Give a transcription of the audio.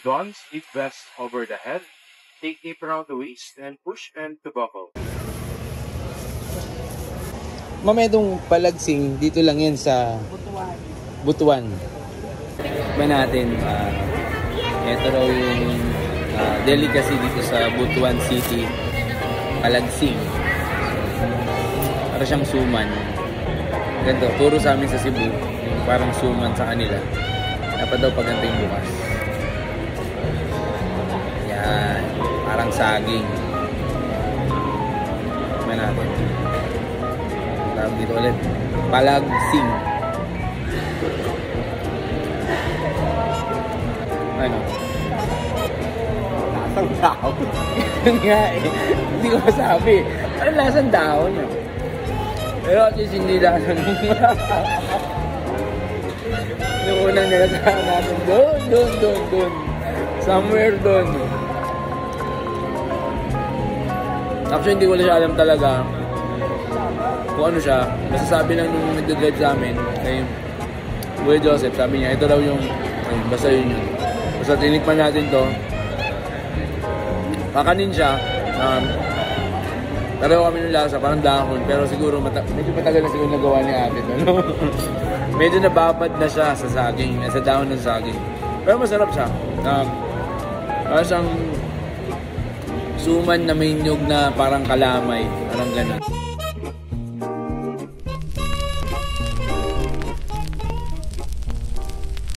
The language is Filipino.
Dons, deep vest over the head. Take tape around the waist and push and to buckle. Mamedong palagsing, dito lang yan sa Butuan. Ba natin, ito raw yung delicacy dito sa Butuan City, palagsing. Para siyang suman. Ganito, puro sa amin sa Cebu, parang suman sa kanila. Dapat daw paganda yung bukas. Yan, parang saging. Ba natin. Tawag dito ulit, palagsing. Ano? Lasang dahon. Nga eh. Hindi ko masabi. Ano lasang dahon yun? Pero at least hindi lasang yung unang nilasahan natin. Doon. Somewhere doon. Actually, hindi ko lang siya alam talaga kung ano siya. Masasabi lang nung nag-guide sa amin kay Kuya Joseph. Sabi niya, ito daw yung basta yun. Basta tinikman natin to. Kakanin siya. Taraw kami ng lasa, parang dahon. Pero siguro, medyo matagal na siguro nagawa ni ate. Ano? Medyo nababad na siya sa saging. Sa dahon ng saging. Pero masarap siya. Parang siyang suman na may nyug na parang kalamay. Parang ganun.